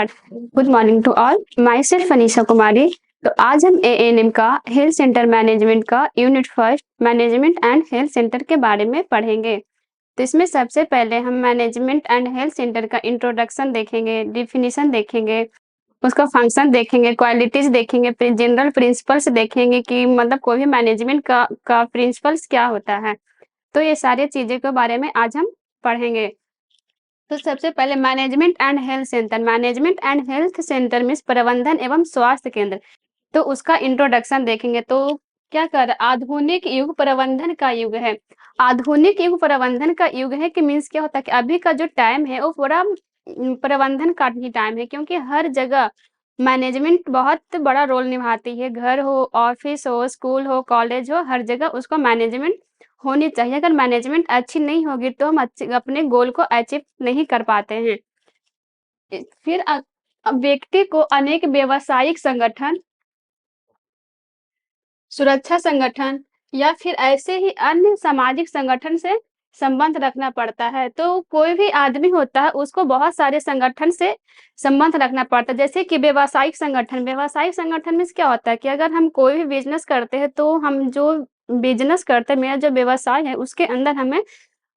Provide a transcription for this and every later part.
Good morning to all. Myself Anisha Kumari. तो आज हम एएनएम का हेल्थ सेंटर मैनेजमेंट का unit first management and health centre के बारे में पढ़ेंगे। तो इसमें सबसे पहले हम मैनेजमेंट एंड हेल्थ सेंटर का इंट्रोडक्शन देखेंगे, डिफिनीशन देखेंगे, उसका फंक्शन देखेंगे, क्वालिटीज देखेंगे, फिर जनरल प्रिंसिपल्स देखेंगे कि मतलब कोई भी मैनेजमेंट का प्रिंसिपल्स क्या होता है। तो ये सारी चीज़ें के बारे में आज हम पढ़ेंगे। तो सबसे पहले management and health centre means प्रबंधन एवं स्वास्थ्य केंद्र। तो उसका इंट्रोडक्शन देखेंगे। तो क्या कर आधुनिक युग प्रबंधन का युग है। आधुनिक युग प्रबंधन का युग है कि मीन्स क्या होता है कि अभी का जो टाइम है वो पूरा प्रबंधन का ही टाइम है, क्योंकि हर जगह मैनेजमेंट बहुत बड़ा रोल निभाती है। घर हो, ऑफिस हो, स्कूल हो, कॉलेज हो, हर जगह उसको मैनेजमेंट होनी चाहिए। अगर मैनेजमेंट अच्छी नहीं होगी तो हम अपने गोल को अचीव नहीं कर पाते हैं। फिर व्यक्ति को अनेक व्यावसायिक संगठन, सुरक्षा संगठन या फिर ऐसे ही अन्य सामाजिक संगठन से संबंध रखना पड़ता है। तो कोई भी आदमी होता है उसको बहुत सारे संगठन से संबंध रखना पड़ता है। जैसे कि व्यावसायिक संगठन में क्या होता है कि अगर हम कोई भी बिजनेस करते हैं तो हम जो बिजनेस करते हैं, मेरा जो व्यवसाय है उसके अंदर हमें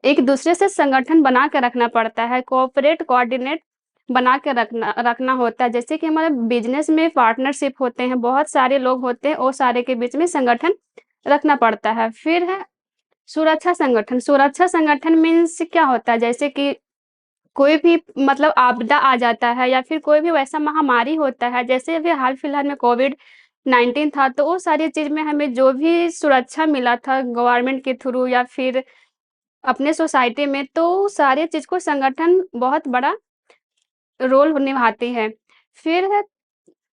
एक दूसरे से संगठन बना के रखना पड़ता है, कोऑपरेट कोऑर्डिनेट बना के रखना होता है। जैसे कि हमारे बिजनेस में पार्टनरशिप होते हैं, बहुत सारे लोग होते हैं, वो सारे के बीच में संगठन रखना पड़ता है। फिर है सुरक्षा संगठन मीन्स क्या होता है, जैसे कि कोई भी मतलब आपदा आ जाता है या फिर कोई भी वैसा महामारी होता है, जैसे अभी हाल फिलहाल में कोविड-19 था, तो वो सारी चीज़ में हमें जो भी सुरक्षा मिला था गवर्नमेंट के थ्रू या फिर अपने सोसाइटी में, तो सारे चीज़ को संगठन बहुत बड़ा रोल निभाती है। फिर है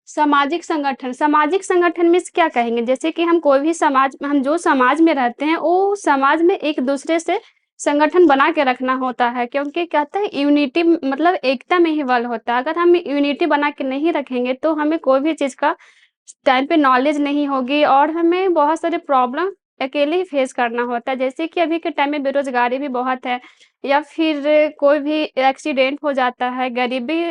सामाजिक संगठन में क्या कहेंगे, जैसे कि हम जो समाज में रहते हैं, वो समाज में एक-दूसरे से संगठन बना के रखना होता है, क्योंकि कहते हैं यूनिटी मतलब एकता में ही बल होता है। अगर हम यूनिटी बना के नहीं रखेंगे, तो हमें कोई भी चीज़ का टाइम पे नॉलेज नहीं होगी और हमें बहुत सारे प्रॉब्लम अकेले ही फेस करना होता है। जैसे कि अभी के टाइम में बेरोज़गारी भी बहुत है या फिर कोई भी एक्सीडेंट हो जाता है, गरीबी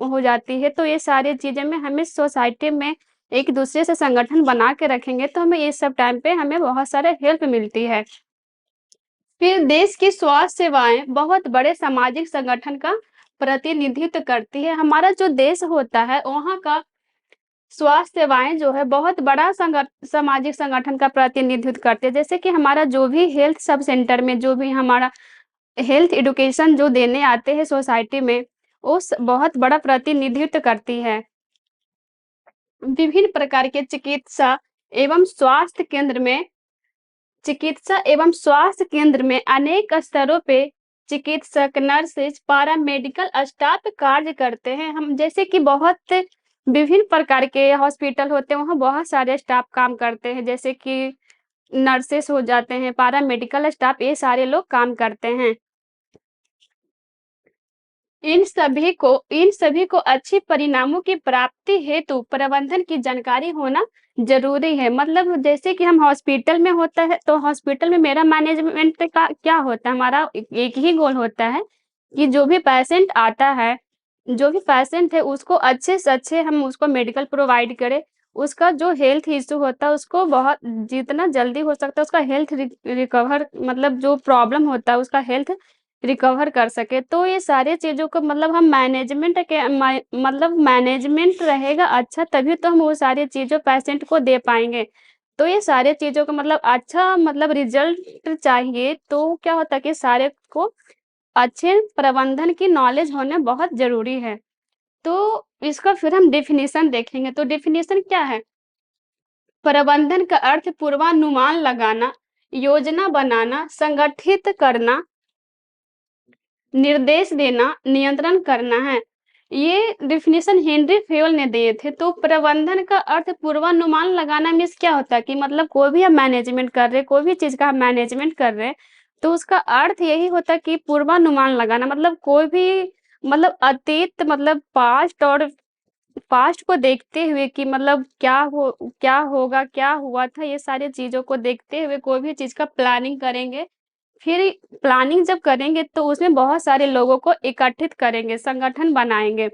हो जाती है, तो ये सारी चीज़ें में हमें सोसाइटी में एक-दूसरे से संगठन बना के रखेंगे, तो हमें ये सब टाइम पे हमें बहुत सारे हेल्प मिलती है। फिर देश की स्वास्थ्य सेवाएँ बहुत बड़े सामाजिक संगठन का प्रतिनिधित्व करती है। हमारा जो देश होता है, वहाँ का स्वास्थ्य सेवाएँ जो है बहुत बड़ा सामाजिक संगठन का प्रतिनिधित्व करते हैं। जैसे कि हमारा जो भी हेल्थ सब सेंटर में जो भी हमारा हेल्थ एजुकेशन जो देने आते हैं सोसाइटी में, उस बहुत बड़ा प्रतिनिधित्व करती है। विभिन्न प्रकार के चिकित्सा एवं स्वास्थ्य केंद्र में अनेक स्तरों पे चिकित्सक, नर्सेज, पैरामेडिकल स्टाफ कार्य करते हैं। हम जैसे कि बहुत विभिन्न प्रकार के हॉस्पिटल होते हैं, वहाँ बहुत सारे स्टाफ काम करते हैं, जैसे कि नर्सेस हो जाते हैं, पैरामेडिकल स्टाफ, ये सारे लोग काम करते हैं। इन सभी को अच्छे परिणामों की प्राप्ति हेतु प्रबंधन की जानकारी होना ज़रूरी है। मतलब जैसे कि हम हॉस्पिटल में होता है, तो हॉस्पिटल में मेरा मैनेजमेंट का क्या होता है, हमारा एक ही गोल होता है कि जो भी पेशेंट है उसको अच्छे से अच्छे हम उसको मेडिकल प्रोवाइड करें। उसका जो हेल्थ इश्यू होता है उसको बहुत जितना जल्दी हो सकता है उसका हेल्थ रिकवर मतलब जो प्रॉब्लम होता है उसका हेल्थ रिकवर कर सके। तो ये सारी चीज़ों को मतलब हम मैनेजमेंट रहेगा अच्छा, तभी तो हम वो सारी चीज़ों पेशेंट को दे पाएँगे। तो ये सारी चीज़ों को मतलब अच्छा मतलब रिज़ल्ट चाहिए, तो क्या होता है कि सारे को अच्छे प्रबंधन की नॉलेज होना बहुत ज़रूरी है। तो इसका फिर हम डेफ़िनिशन देखेंगे, तो डेफ़िनिशन क्या है? प्रबंधन का अर्थ पूर्वानुमान लगाना, योजना बनाना, संगठित करना, निर्देश देना, नियंत्रण करना है। ये डेफिनिशन हेनरी फेयल ने दिए थे। तो प्रबंधन का अर्थ पूर्वानुमान लगाना मीन्स क्या होता है कि मतलब कोई भी हम मैनेजमेंट कर रहे हैं, कोई भी चीज़ का हम मैनेजमेंट कर रहे हैं, तो उसका अर्थ यही होता है कि पूर्वानुमान लगाना मतलब कोई भी मतलब अतीत मतलब पास्ट को देखते हुए कि मतलब क्या होगा, क्या हुआ था, ये सारी चीज़ों को देखते हुए कोई भी चीज़ का प्लानिंग करेंगे। फिर प्लानिंग जब करेंगे तो उसमें बहुत सारे लोगों को इकट्ठित करेंगे, संगठन बनाएँगे।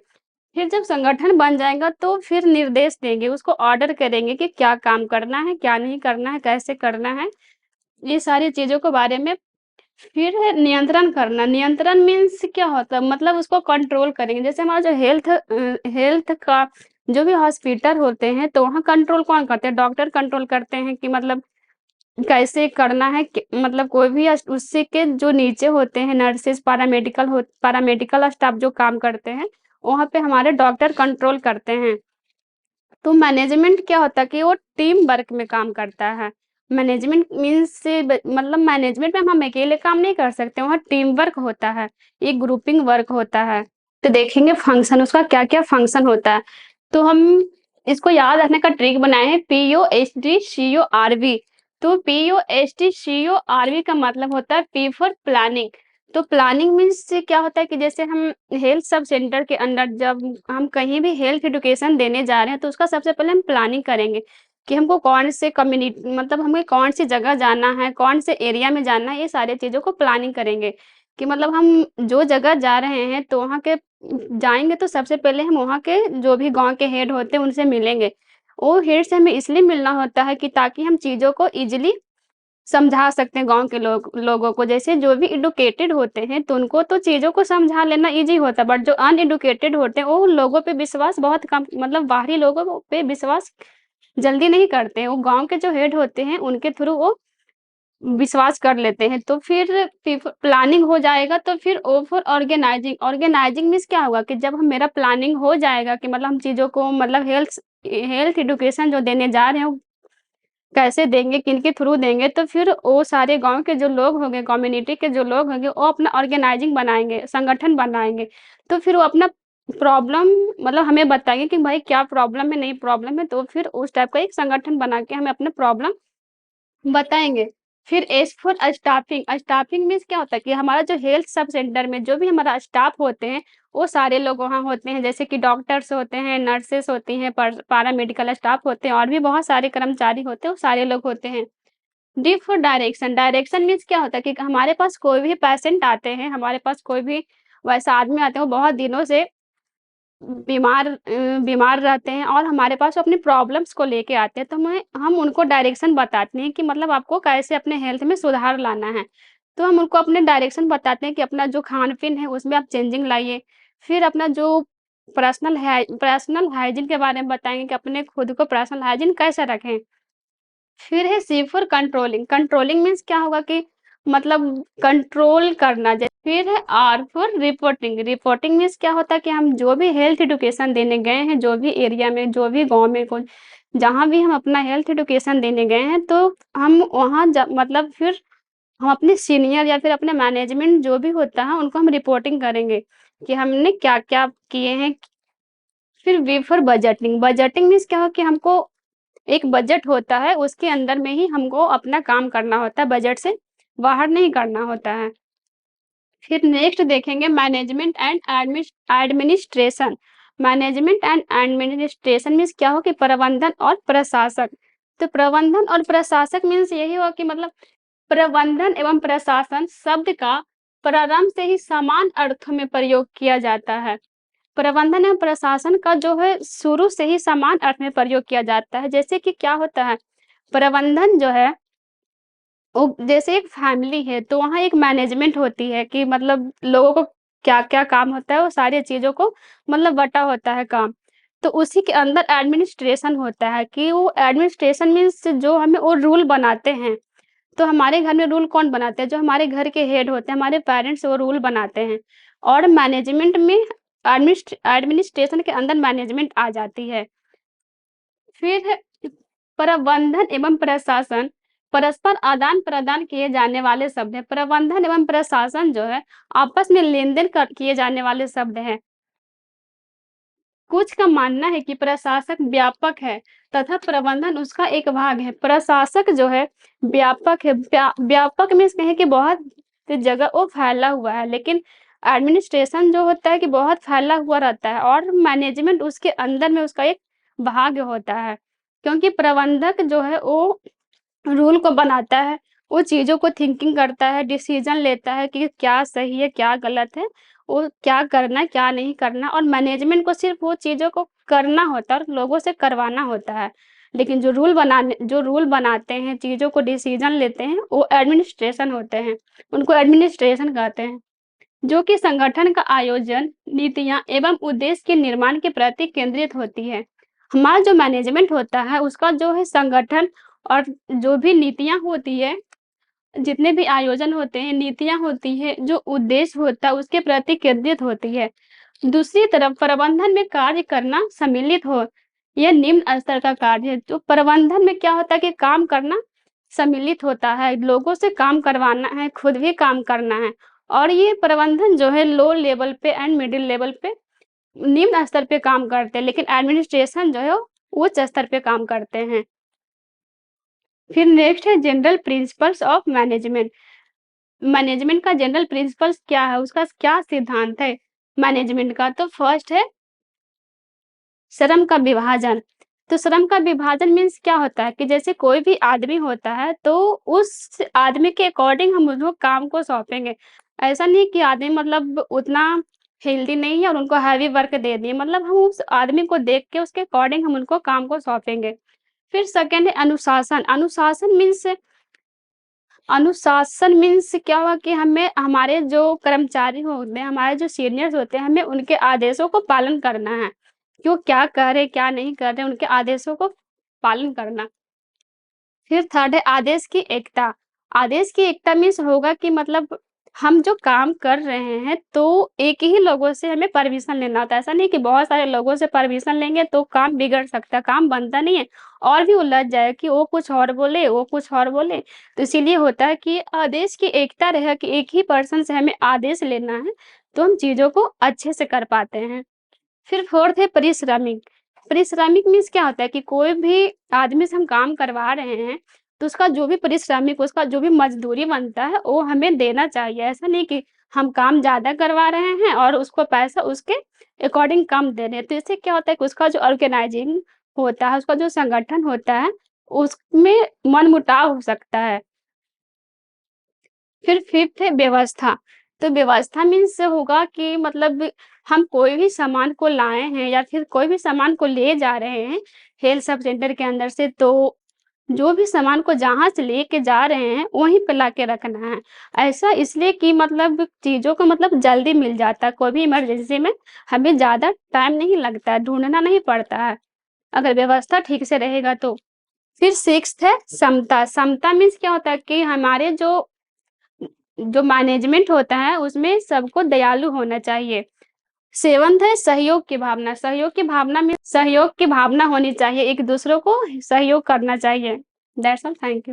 फिर जब संगठन बन जाएगा तो फिर निर्देश देंगे, उसको ऑर्डर करेंगे कि क्या काम करना है, क्या नहीं करना है, कैसे करना है, ये सारी चीज़ों के बारे में। फिर है नियंत्रण करना, नियंत्रण मीन्स क्या होता है, मतलब उसको कंट्रोल करेंगे। जैसे हमारा जो हेल्थ का जो भी हॉस्पिटल होते हैं, तो वहाँ कंट्रोल कौन करते हैं? डॉक्टर कंट्रोल करते हैं कि मतलब कैसे करना है, मतलब कोई भी उससे के जो नीचे होते हैं नर्सेस, पैरामेडिकल स्टाफ जो काम करते हैं, वहाँ पे हमारे डॉक्टर कंट्रोल करते हैं। तो मैनेजमेंट क्या होता है कि वो टीम वर्क में काम करता है। मैनेजमेंट मीन्स मतलब मैनेजमेंट में हम अकेले काम नहीं कर सकते, वहाँ टीम वर्क होता है, एक ग्रुपिंग वर्क होता है। तो देखेंगे फंक्शन, उसका क्या-क्या फंक्शन होता है। तो हम इसको याद रखने का ट्रिक बनाए हैं, POST CORV। तो POST CORV का मतलब होता है पी फॉर प्लानिंग। तो प्लानिंग मीन्स क्या होता है कि जैसे हम हेल्थ सब सेंटर के अंदर जब हम कहीं भी हेल्थ एजुकेशन देने जा रहे हैं, तो उसका सबसे पहले हम प्लानिंग करेंगे कि हमको कौन से कम्युनिटी, मतलब हमें कौन सी जगह जाना है, कौन से एरिया में जाना है, ये सारी चीज़ों को प्लानिंग करेंगे कि मतलब हम जो जगह जा रहे हैं तो वहाँ के जाएँगे तो सबसे पहले हम वहाँ के जो भी गाँव के हेड होते हैं उनसे मिलेंगे। वो हेड से हमें इसलिए मिलना होता है कि ताकि हम चीज़ों को ईज़िली समझा सकते हैं गाँव के लोगों को। जैसे जो भी एडुकेटेड होते हैं तो उनको तो चीज़ों को समझा लेना ईज़ी होता है, बट जो अनएडुकेटेड होते हैं वो लोगों पे विश्वास बहुत कम, मतलब बाहरी लोगों पे विश्वास जल्दी नहीं करते हैं। वो गाँव के जो हेड होते हैं उनके थ्रू वो विश्वास कर लेते हैं। तो फिर प्लानिंग हो जाएगा तो फिर O for organizing. Organizing means क्या होगा कि जब हम मेरा प्लानिंग हो जाएगा कि मतलब हम चीज़ों को मतलब हेल्थ एजुकेशन जो देने जा रहे हैं कैसे देंगे, किनके थ्रू देंगे, तो फिर वो सारे गाँव के जो लोग होंगे, कम्युनिटी के जो लोग होंगे, वो अपना ऑर्गेनाइजिंग बनाएँगे, संगठन बनाएँगे। तो फिर वो अपना प्रॉब्लम मतलब हमें बताएँगे कि भाई क्या प्रॉब्लम है, नहीं प्रॉब्लम है, तो फिर उस टाइप का एक संगठन बना के हमें अपना प्रॉब्लम बताएँगे। फिर S for staffing, staffing means क्या होता है कि हमारा जो हेल्थ सब सेंटर में जो भी हमारा स्टाफ होते हैं, वो सारे लोग वहाँ होते हैं। जैसे कि डॉक्टर्स होते हैं, नर्सेस होती हैं, पैरामेडिकल स्टाफ होते हैं और भी बहुत सारे कर्मचारी होते हैं, वो सारे लोग होते हैं। D for direction, direction means क्या होता है कि हमारे पास कोई भी पेशेंट आते हैं, हमारे पास कोई भी वैसा आदमी आते हैं, वो बहुत दिनों से बीमार रहते हैं और हमारे पास वो अपनी प्रॉब्लम्स को लेके आते हैं, तो हम उनको डायरेक्शन बताते हैं कि मतलब आपको कैसे अपने हेल्थ में सुधार लाना है। तो हम उनको अपने डायरेक्शन बताते हैं कि अपना जो खान-पीन है उसमें आप चेंजिंग लाइए। फिर अपना जो पर्सनल हाइजीन के बारे में बताएँगे कि अपने खुद को पर्सनल हाइजीन कैसे रखें। फिर है C for controlling, controlling means क्या होगा कि मतलब कंट्रोल करना। फिर है R for reporting, reporting means क्या होता है कि हम जो भी हेल्थ एजुकेशन देने गए हैं, जो भी एरिया में, जो भी गाँव में को जहाँ भी हम अपना हेल्थ एजुकेशन देने गए हैं, तो हम वहाँ मतलब फिर हम अपने सीनियर या फिर अपने मैनेजमेंट जो भी होता है, उनको हम रिपोर्टिंग करेंगे कि हमने क्या-क्या किए हैं। फिर V for budgeting, budgeting means क्या हो कि हमको एक बजट होता है, उसके अंदर में ही हमको अपना काम करना होता है, बजट से बाहर नहीं करना होता है। फिर नेक्स्ट देखेंगे management and administration. Management and administration means क्या हो कि प्रबंधन और प्रशासक। तो प्रबंधन और प्रशासक मीन्स यही हुआ कि मतलब प्रबंधन एवं प्रशासन शब्द का प्रारंभ से ही समान अर्थों में प्रयोग किया जाता है। प्रबंधन एवं प्रशासन का जो है शुरू से ही समान अर्थ में प्रयोग किया जाता है। जैसे कि क्या होता है, प्रबंधन जो है वो जैसे एक फैमिली है तो वहाँ एक मैनेजमेंट होती है कि मतलब लोगों को क्या-क्या काम होता है, वो सारी चीज़ों को मतलब बँटा होता है काम। तो उसी के अंदर एडमिनिस्ट्रेशन होता है कि वो एडमिनिस्ट्रेशन मीन्स जो हमें वो रूल बनाते हैं। तो हमारे घर में रूल कौन बनाते हैं? जो हमारे घर के हेड होते हैं, हमारे पेरेंट्स वो रूल बनाते हैं। और मैनेजमेंट में एडमिनिस्ट्रेशन के अंदर मैनेजमेंट आ जाती है। फिर है प्रबंधन एवं प्रशासन, परस्पर आदान-प्रदान किए जाने वाले शब्द हैं। प्रबंधन एवं प्रशासन जो है आपस में लेन-देन किए जाने वाले शब्द हैं। कुछ का मानना है कि प्रशासक व्यापक है तथा प्रबंधन उसका एक भाग है। प्रशासक जो है व्यापक है, व्यापक मीन्स कहें कि बहुत जगह वो फैला हुआ है, लेकिन एडमिनिस्ट्रेशन जो होता है कि बहुत फैला हुआ रहता है और मैनेजमेंट उसके अंदर में उसका एक भाग होता है। क्योंकि प्रबंधक जो है वो रूल को बनाता है, वो चीज़ों को थिंकिंग करता है, डिसीज़न लेता है कि क्या सही है, क्या गलत है वो क्या करना, क्या नहीं करना, और मैनेजमेंट को सिर्फ़ वो चीज़ों को करना होता है और लोगों से करवाना होता है। लेकिन जो रूल बनाते हैं, चीज़ों को डिसीज़न लेते हैं, वो एडमिनिस्ट्रेशन होते हैं। उनको एडमिनिस्ट्रेशन कहते हैं, जो कि संगठन का आयोजन, नीतियाँ एवं उद्देश्य के निर्माण के प्रति केंद्रित होती है। हमारा जो मैनेजमेंट होता है, उसका जो है संगठन और जो भी नीतियाँ होती है, जितने भी आयोजन होते हैं, नीतियाँ होती हैं, जो उद्देश्य होता है, उसके प्रति केंद्रित होती है। दूसरी तरफ प्रबंधन में कार्य करना सम्मिलित हो, यह निम्न स्तर का कार्य है। तो प्रबंधन में क्या होता है कि काम करना सम्मिलित होता है, लोगों से काम करवाना है, खुद भी काम करना है, और ये प्रबंधन जो है लो लेवल पे एंड मिडिल लेवल पे, निम्न स्तर पे काम करते हैं, लेकिन एडमिनिस्ट्रेशन जो है वो उच्च स्तर पे काम करते हैं। फिर नेक्स्ट है general principles of management. Management का जनरल प्रिंसिपल्स क्या है, उसका क्या सिद्धांत है मैनेजमेंट का? तो फर्स्ट है श्रम का विभाजन। तो श्रम का विभाजन मीन्स क्या होता है कि जैसे कोई भी आदमी होता है, तो उस आदमी के अकॉर्डिंग हम उसको काम को सौंपेंगे। ऐसा नहीं कि आदमी मतलब उतना हेल्दी नहीं है और उनको हैवी वर्क दे दिए, मतलब हम उस आदमी को देख के उसके अकॉर्डिंग हम उनको काम को सौंपेंगे। फिर सेकंड है अनुशासन। अनुशासन मीन्स क्या हुआ कि हमें हमारे जो कर्मचारी होते हैं, हमारे जो सीनियर्स होते हैं, हमें उनके आदेशों को पालन करना है। कि वो क्या कर रहे, क्या नहीं कर रहे, उनके आदेशों को पालन करना। फिर थर्ड है आदेश की एकता। आदेश की एकता मीन्स होगा कि मतलब हम जो काम कर रहे हैं, तो एक ही लोगों से हमें परमिशन लेना होता है। ऐसा नहीं कि बहुत सारे लोगों से परमिशन लेंगे तो काम बिगड़ सकता है, काम बनता नहीं है और भी उलझ जाए कि वो कुछ और बोले, वो कुछ और बोले। तो इसीलिए होता है कि आदेश की एकता रहे कि एक ही पर्सन से हमें आदेश लेना है, तो हम चीज़ों को अच्छे से कर पाते हैं। फिर फोर्थ है परिश्रमिक। परिश्रमिक मीन्स क्या होता है कि कोई भी आदमी से हम काम करवा रहे हैं, तो उसका जो भी परिश्रमिक, उसका जो भी मजदूरी बनता है, वो हमें देना चाहिए। ऐसा नहीं कि हम काम ज़्यादा करवा रहे हैं और उसको पैसा उसके अकॉर्डिंग कम दे रहे हैं। तो इससे क्या होता है कि उसका जो ऑर्गेनाइजिंग होता है, उसका जो संगठन होता है, उसमें मनमुटाव हो सकता है। फिर फिफ्थ है व्यवस्था। तो व्यवस्था मीन्स होगा कि मतलब हम कोई भी सामान को लाए हैं या फिर कोई भी सामान को ले जा रहे हैं हेल्थ सब सेंटर के अंदर से, तो जो भी सामान को जहाँ से लेके जा रहे हैं, वहीं पे लाके रखना है। ऐसा इसलिए कि मतलब चीज़ों को मतलब जल्दी मिल जाता है, कोई भी इमरजेंसी में हमें ज़्यादा टाइम नहीं लगता है, ढूँढना नहीं पड़ता है, अगर व्यवस्था ठीक से रहेगा तो। फिर सिक्स्थ है समता। समता मीन्स क्या होता है कि हमारे जो जो मैनेजमेंट होता है, उसमें सबको दयालु होना चाहिए। सेवंथ है सहयोग की भावना। सहयोग की भावना में सहयोग की भावना होनी चाहिए, एक दूसरों को सहयोग करना चाहिए। That's all, thank you.